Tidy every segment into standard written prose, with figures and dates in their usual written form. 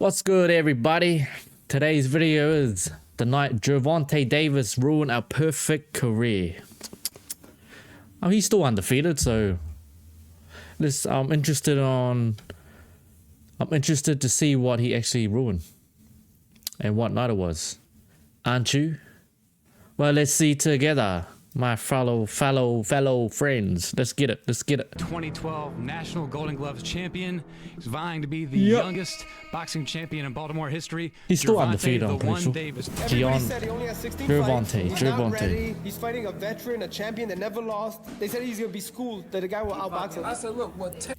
What's good, everybody? Today's video is the night Gervonta Davis ruined our perfect career. Oh, he's still undefeated, so I'm interested to see what he actually ruined and what night it was. Aren't you? Well, let's see together, my fellow friends. Let's get it. 2012 National Golden Gloves champion. He's vying to be the youngest boxing champion in Baltimore history. He's still undefeated, I'm pretty sure. Gervonta. He's fighting a veteran, a champion that never lost. They said he's gonna be schooled, that the guy will outbox him. I said, look, what?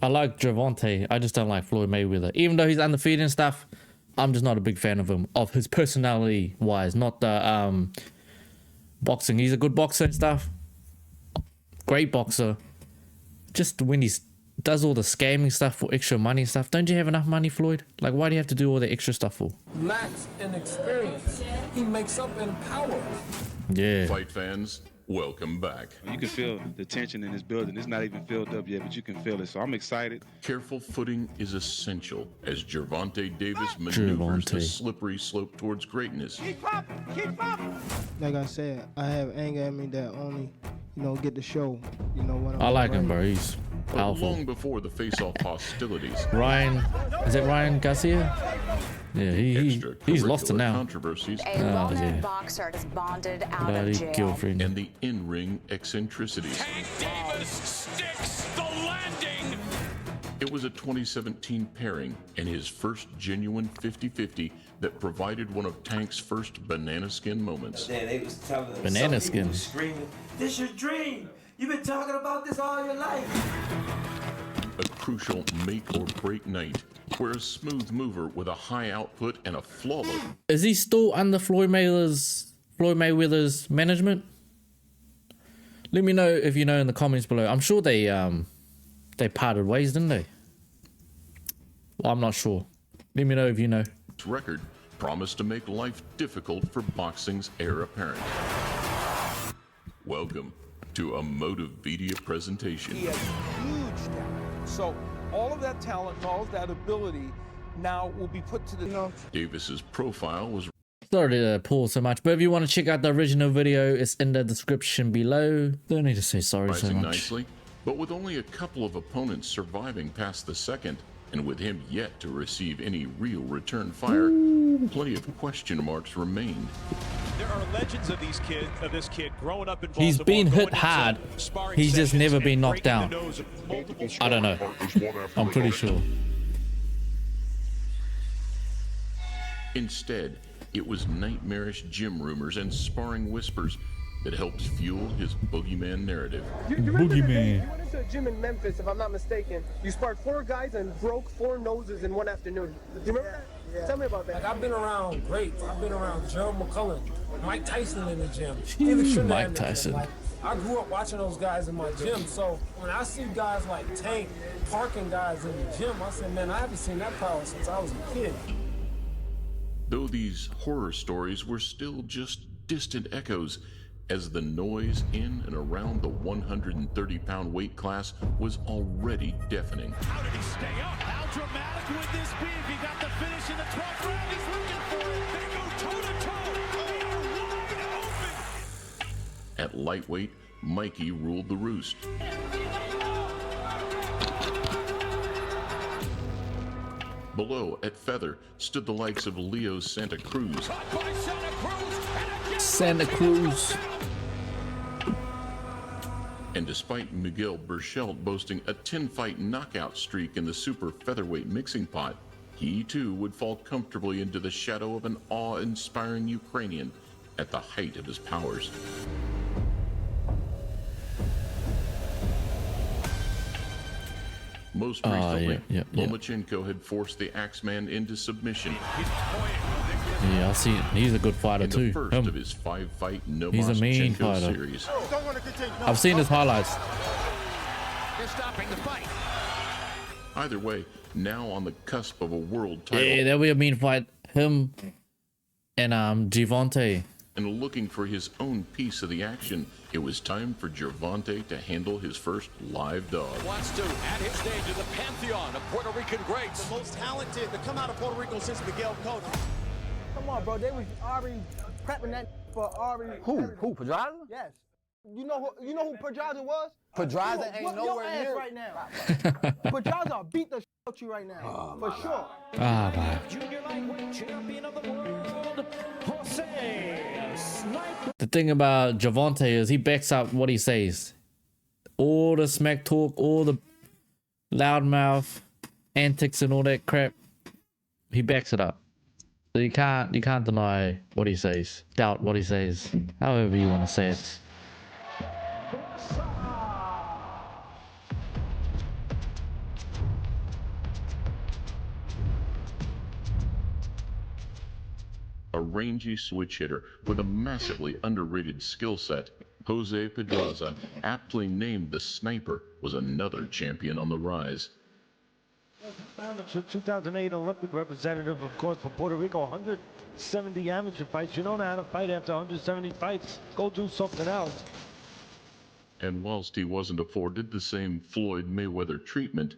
I like Gervonta. I just don't like Floyd Mayweather. Even though he's undefeated and stuff, I'm just not a big fan of him, of his personality wise, not the boxing. He's a good boxer and stuff. Great boxer. Just when he does all the scamming stuff for extra money and stuff. Don't you have enough money, Floyd? Like, why do you have to do all the extra stuff for? Lacks in experience. He makes up in power. Yeah. Fight fans, welcome back. You can feel the tension in this building. It's not even filled up yet, but you can feel it. So I'm excited. Careful footing is essential as Gervonta Davis maneuvers the slippery slope towards greatness. Keep up! Like I said, I have anger in me that only, get to show, what I'm I like him, bringing. bro. He's But powerful. long before the face-off hostilities, Ryan, is it Ryan Garcia? Yeah, he's lost it extracurricular now. controversies, A well-known boxer is bonded out Bloody of jail. girlfriend. and the in-ring eccentricities. Tank Davis sticks the landing. It was a 2017 pairing and his first genuine 50-50 that provided one of Tank's first banana skin moments. Yeah, they was telling them Banana some people skin. was screaming, "This your dream! You've been talking about this all your life." A crucial make or break night where a smooth mover with a high output and a flawless Is he still under Floyd Mayweather's management? Let me know if you know in the comments below. I'm sure they parted ways, didn't they? Well, I'm not sure. Let me know if you know. record promised to make life difficult for boxing's heir apparent. Welcome to a Motivedia presentation. He has huge talent. So all of that talent and all of that ability now will be put to the Davis's profile was Sorry to pause so much, but if you want to check out the original video, it's in the description below. Don't need to say sorry so rising much. nicely, but with only a couple of opponents surviving past the second, and with him yet to receive any real return fire, plenty of question marks remained. There are legends of this kid growing up in Baltimore. He's been hit hard. He's just never been knocked down. I don't know. I'm pretty sure. Instead, it was nightmarish gym rumors and sparring whispers that helped fuel his boogeyman narrative. You remember the day you went into a gym in Memphis, if I'm not mistaken. You sparred 4 guys and broke 4 noses in one afternoon. Do you remember that? Yeah. Tell me about that. Like, I've been around greats. I've been around Joe McCullough, Mike Tyson in the gym. Mike Tyson. Like, I grew up watching those guys in my gym, so when I see guys like Tank parking guys in the gym, I say, man, I haven't seen that power since I was a kid. Though these horror stories were still just distant echoes, as the noise in and around the 130-pound weight class was already deafening. How did he stay up? How dramatic would this be if he got the finish in the 12th round? He's looking for it. They go toe-to-toe. They are wide open. At lightweight, Mikey ruled the roost. Below, at feather, stood the likes of Leo Santa Cruz, Caught by Santa Cruz. And again, Santa Cruz. and despite Miguel Berchelt boasting a 10-fight knockout streak in the super featherweight mixing pot, he too would fall comfortably into the shadow of an awe-inspiring Ukrainian at the height of his powers. Most recently, yeah. Lomachenko had forced the Axeman into submission Yeah, I see it. He's a good fighter in the too. first of his 5-fight He's a mean Nomashchenko fighter. series. I've seen his highlights. they're stopping the fight. Either way, now on the cusp of a world title, Yeah, that'll be a mean fight. Him and Gervonta. and looking for his own piece of the action, it was time for Gervonta to handle his first live dog. Wants to add his name to the pantheon of Puerto Rican greats. The most talented to come out of Puerto Rico since Miguel Cotto. Come on, bro. They was already prepping that for Ari. Who? Pedraza? Yes. You know who Pedraza was? Pedraza ain't nowhere your ass near right now. Pedraza beat the shit out you right now, for sure. Ah, man. Junior lightweight champion of the world, Jose Sniper. The thing about Gervonta is he backs up what he says. All the smack talk, all the loudmouth antics and all that crap, he backs it up. So you can't deny what he says, doubt what he says, however you want to say it. A rangy switch hitter with a massively underrated skill set, Jose Pedraza, aptly named the Sniper, was another champion on the rise. 2008 Olympic representative, of course, for Puerto Rico. 170 amateur fights. You don't know how to fight after 170 fights. Go do something else. And whilst he wasn't afforded the same Floyd Mayweather treatment,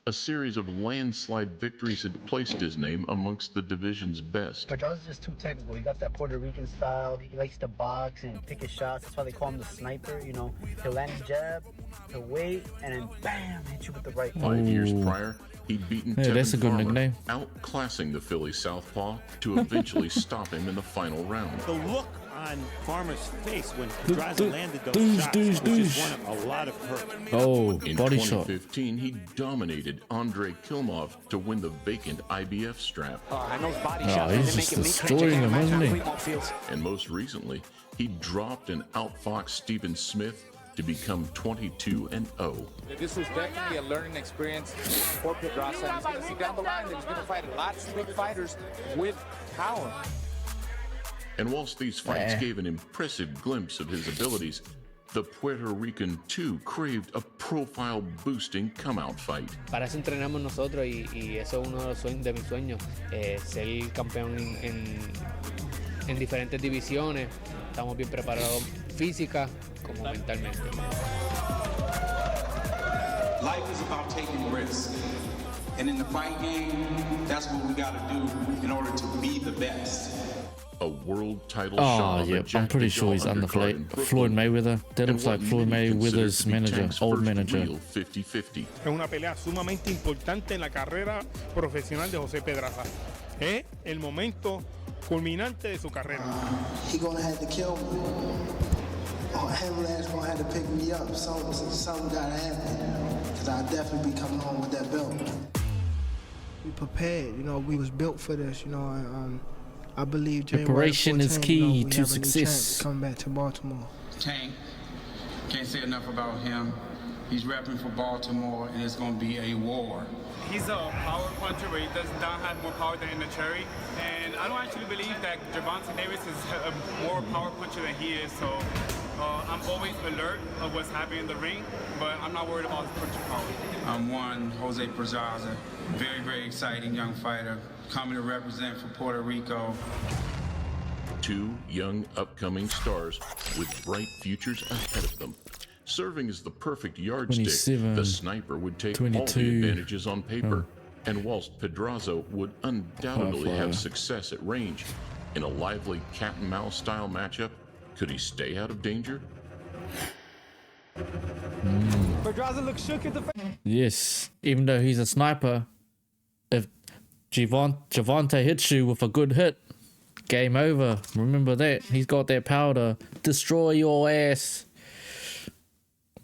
a series of landslide victories had placed his name amongst the division's best. Pedraza's just too technical. He got that Puerto Rican style. He likes to box and pick his shots. That's why they call him the sniper. You know, he'll land a jab, he'll wait, and then bam, hit you with the right. 5 years prior, he'd beaten Tevin that's a good Farmer, nickname. outclassing the Philly southpaw to eventually stop him in the final round. The look on Farmer's face when Pedraza landed those shots was just one of a lot of hurt. Oh, in body shot. 2015, he dominated Andrei Kilmov to win the vacant IBF strap. And those body Oh, shots, he's they just make him destroying him, isn't he? And most recently, he dropped and outfoxed Stephen Smith to become 22-0. This was definitely a learning experience for Pedraza. He's going to see down the line that he's going to fight lots of big fighters with power. And whilst these fights gave an impressive glimpse of his abilities, the Puerto Rican too craved a profile-boosting come-out fight. Para eso entrenamos nosotros y eso es uno de mis sueños, ser campeón en diferentes divisiones. Estamos bien preparados física como mentalmente. Life is about taking risks. And in the fight game, that's what we got to do in order to be the best. A world title Oh, shot. yeah, I'm pretty sure he's under Floyd Mayweather. That looks like Floyd Mayweather's manager, old manager. 50-50. Es una pelea sumamente importante en la carrera profesional de José Pedraza. Es el momento culminante de su carrera. He gonna have to kill me. Or Hamlet's gonna have to pick me up. Something gotta happen. Cause I'll definitely be coming home with that belt. We prepared, you know, we was built for this, you know, and I believe January Preparation 14, is key you know, we to have a new success. chance to come back to Baltimore. Tank, can't say enough about him. He's repping for Baltimore, and it's going to be a war. He's a power puncher, but he does not have more power than in the Cherry. And I don't actually believe that Gervonta Davis is a more power puncher than he is. So I'm always alert of what's happening in the ring, but I'm not worried about his punching power. I'm one, Jose Pedraza, very, very exciting young fighter, coming to represent for Puerto Rico. Two young upcoming stars with bright futures ahead of them. Serving as the perfect yardstick, 27, the Sniper would take all 22. the advantages on paper. And whilst Pedraza would undoubtedly have success at range, in a lively cat-and-mouse style matchup, could he stay out of danger? Pedraza looks shook at the face. Yes, even though he's a sniper, if Gervonta hits you with a good hit, game over. Remember that. He's got that power to destroy your ass.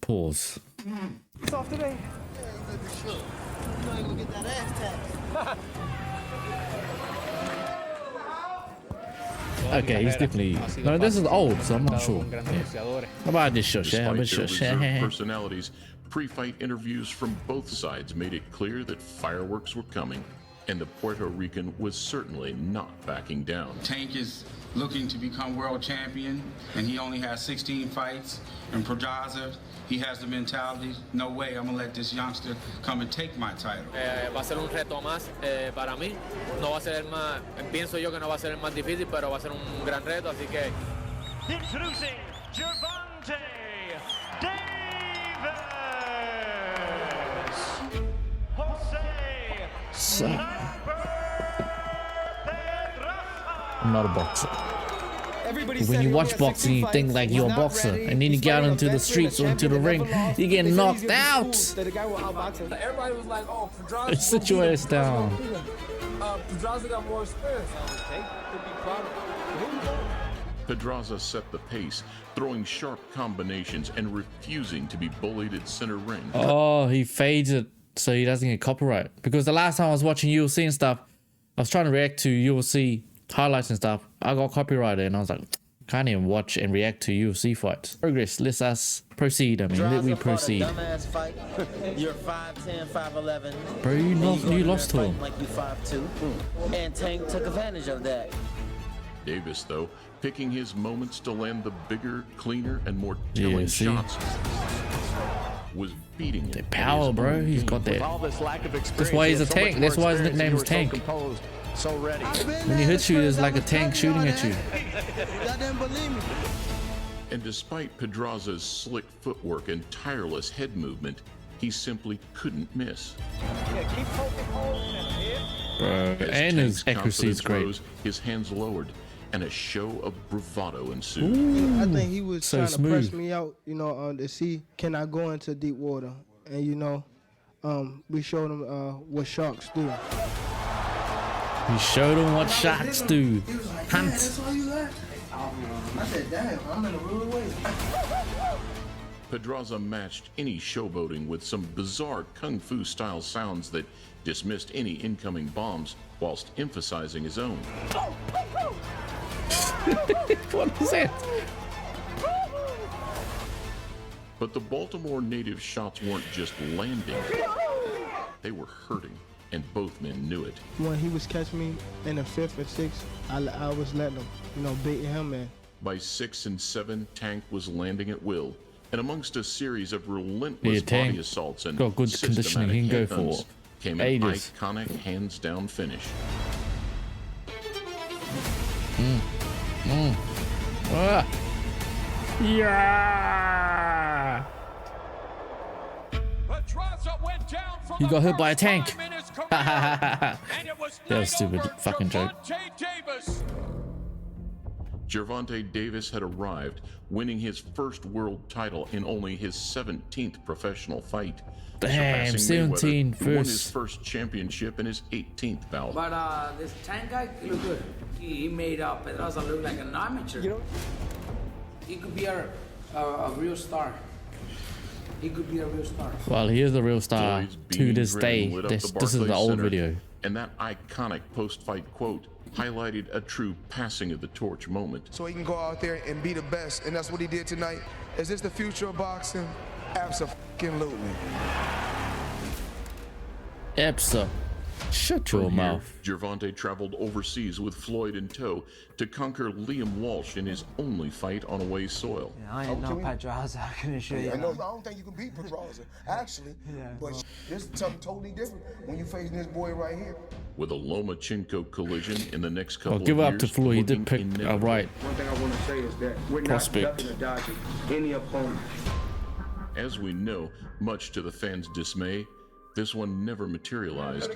Pause. Soft today. Okay, he's definitely... No, this is old, so I'm not sure. Yeah. How about this show, Despite How about their this reserved personalities, pre-fight interviews from both sides made it clear that fireworks were coming, and the Puerto Rican was certainly not backing down. Tank is looking to become world champion, and he only has 16 fights. And Pedraza, he has the mentality, no way, I'm gonna let this youngster come and take my title. Va a ser un reto más para mí. No va a ser el más, pienso yo que no va a ser el más difícil, pero va a ser un gran reto, así que Introducing Gervonta Davis. Jose. I'm not a boxer. But when you watch boxing, you think like you're a boxer, and then you get out into the streets or into the ring, you get knocked out. Everybody was like, "Oh, Pedraza." Sit your ass down. Pedraza got more experience. Pedraza set the pace, throwing sharp combinations and refusing to be bullied at center ring. Oh, he fades it so he doesn't get copyright. Because the last time I was watching UFC and stuff, I was trying to react to UFC highlights and stuff. I got copyrighted and I was like, can't even watch and react to UFC fights. Progress. Let us proceed. I mean, let we proceed. Dumbass fight. You're 5'10", 5'11". Bro, you lost to him. Like you 5'2". And Tank took advantage of that. Davis, though, picking his moments to land the bigger, cleaner, and more telling shots, was beating the power, bro. He's got that. That's why he's a tank. That's why his nickname is Tank. So ready. When he hits you, it's like a tank shooting at you. Y'all didn't believe me. And despite Pedraza's slick footwork and tireless head movement, he simply couldn't miss. Bro, and his accuracy is great. Rose, his hands lowered, and a show of bravado ensued. I think he was so trying smooth. to press me out, to see can I go into deep water, and we showed him what sharks do. We showed him what sharks do. Hunt. That's all you left? I said, damn, I'm in a rude way. Pedraza matched any showboating with some bizarre kung fu style sounds that dismissed any incoming bombs whilst emphasizing his own. What is that? But the Baltimore native shots weren't just landing, they were hurting, and both men knew it. When he was catching me in the 5th and 6th, I was letting him, beating him in. By 6 and 7, Tank was landing at will, and amongst a series of relentless body assaults and got good conditioning. He can go for came ages. an iconic hands-down finish. Yeah. He got hit by a tank. That was stupid fucking joke. Gervonta Davis had arrived, winning his first world title in only his 17th professional fight. Damn, 17 who won his first. first championship in his 18th bout. But this Tank guy look good. He made Pedraza look like an amateur. He could be a real star. He could be a real star. Well, he is a real star to this day. Lit up This the is the Barclays old Center, video. And that iconic post-fight quote highlighted a true passing of the torch moment. So he can go out there and be the best, and that's what he did tonight. Is this the future of boxing? Absolutely. Epsa. Shut your From here, mouth. Gervonta traveled overseas with Floyd in tow to conquer Liam Walsh in his only fight on away soil. Yeah, I ain't no Pedraza, I can assure you. I don't think you can beat Pedraza, actually. But this is something totally different when you're facing this boy right here. With a Lomachenko collision in the next couple Well, give of up years, to Floyd. He did looking pick a inevitable. right One thing I want to say is that we're prospect. not ducking or dodging any opponent. As we know, much to the fans' dismay, this one never materialized. I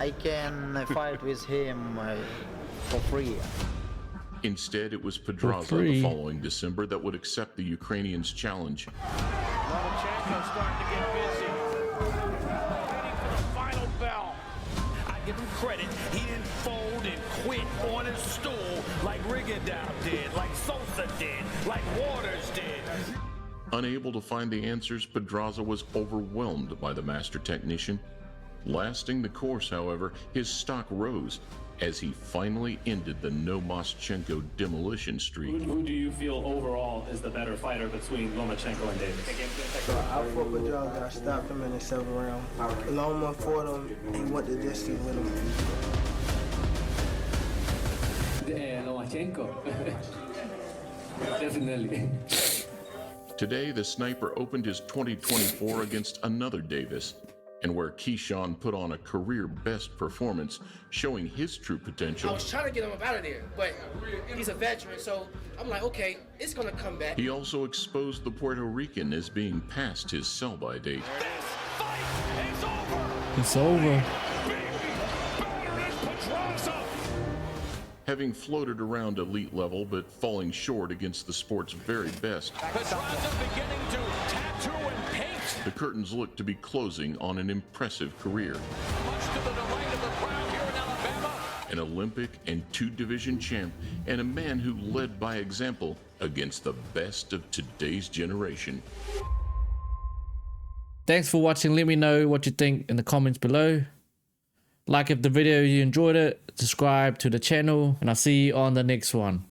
can fight with him for free. Instead, it was Pedraza the following December that would accept the Ukrainian's challenge. Lomachenko starting to get busy. Waiting for the final bell. I give him credit. He didn't fold and quit on his stool like Rigondeaux did, like Sosa did, like Waters did. Unable to find the answers, Pedraza was overwhelmed by the master technician. Lasting the course, however, his stock rose as he finally ended the Nomaschenko demolition streak. Who do you feel overall is the better fighter between Lomachenko and Davis? I fought with Pedraza. I stopped him in the 7th round. Loma fought him. He went the distance with him. Lomachenko. Definitely. Today, the sniper opened his 2024 against another Davis, and where Keyshawn put on a career best performance, showing his true I potential. was trying to get him up out of there, but he's a veteran, so I'm like, okay, it's gonna come back. He also exposed the Puerto Rican as being past his sell-by date. It's over. Having floated around elite level but falling short against the sport's very best, beginning to tattoo and paint. the curtains look to be closing on an impressive career. Much to the delight of the crowd here in Alabama. An Olympic and two-division champ, and a man who led by example against the best of today's generation. Thanks for watching. Let me know what you think in the comments below. Like if the video you enjoyed it, subscribe to the channel, and I'll see you on the next one.